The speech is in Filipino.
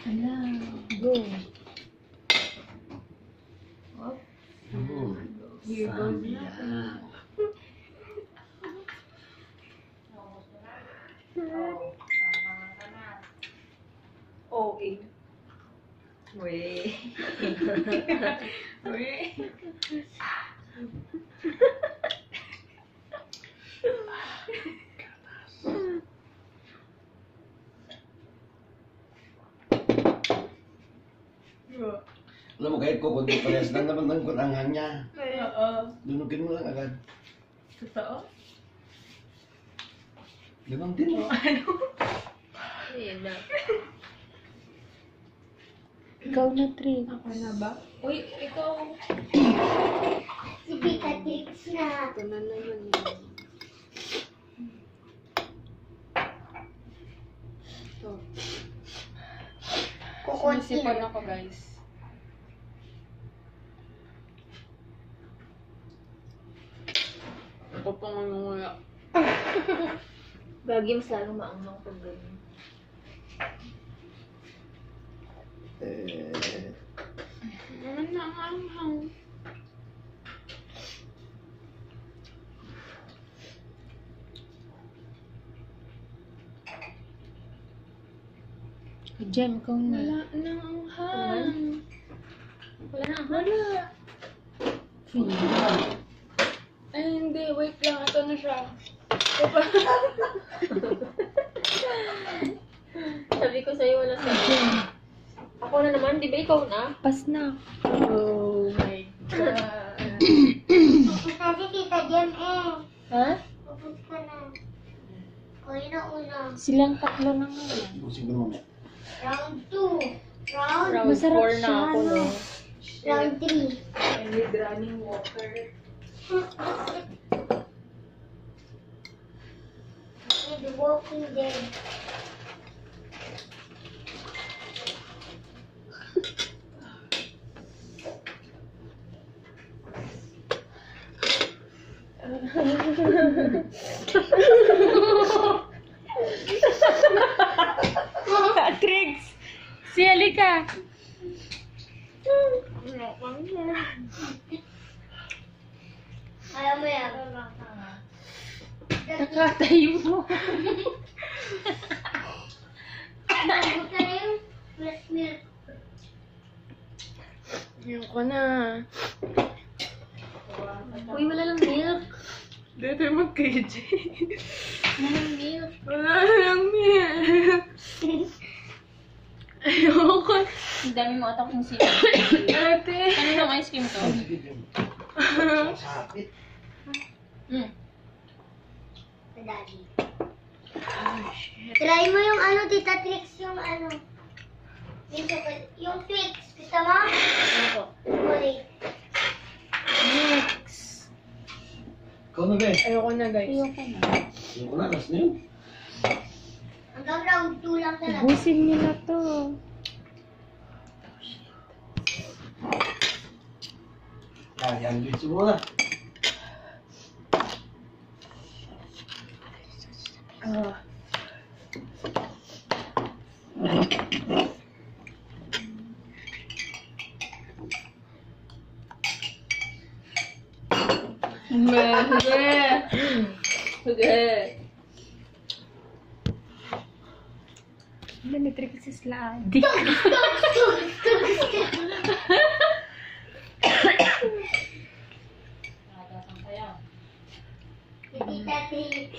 Ala, go. Oh, Here goes na. okay. Weh. Weh. Alam mo, kahit kukunti parehas lang naman ng kurangan niya. Oo. Dunugin mo lang agad. Totoo? Ganun din mo. Ano? Ayan na. Ikaw na, Trix. Ako na ba? Uy, ikaw. Si Beatrix na. Ito na naman yun. Ito. Kukunti Sinisipan na. ako, guys. Ako pang nangunguya. Gagi mas lalong maanghang pag ganyan. Naman na ang anghang. Jem, ikaw na. Wala na ang anghang. Wala na. Wala. Wala. Ay, hindi. Wait lang. Ito na siya. Sabi ko sa'yo, wala sa'yo. Ako na naman, di ba ikaw na? Pas na. Oh my God. Pupunta si Tita Jem eh. Ha? Pupunta ka na. Kuya na una. Silang tatlo na nga. Ibusin ko na mamaya. Round 2. Round Round Masarap 4 na siya, ako, no? no? Round 3. I need running water. The Walking Dead. Trix! Si Alika! Ayaw mo yan. Nakatayo mo. Nabot ka na yung breast milk. Ayoko na. Uy, wala lang milk. Dito yung mag-KJ. Wala lang milk. Wala lang milk. Ayoko. Ang dami mo atak yung sila. Ate. Ano yung ice cream to? Sakit. Daddy. Oh, shit. Try mo yung ano, Tita Trix, yung ano. Yung Twix. Gusto mo? Ano to? Chocolate. Next. Ikaw na, be. Ayoko na, guys. Ayoko na. Ayoko na, last na yun. Hanggang round 2 lang talaga. Ubusin niyo na to. Yan, bitch mo na. Ah. Sige. Ano ni Trix is laad? Si Tita Trix.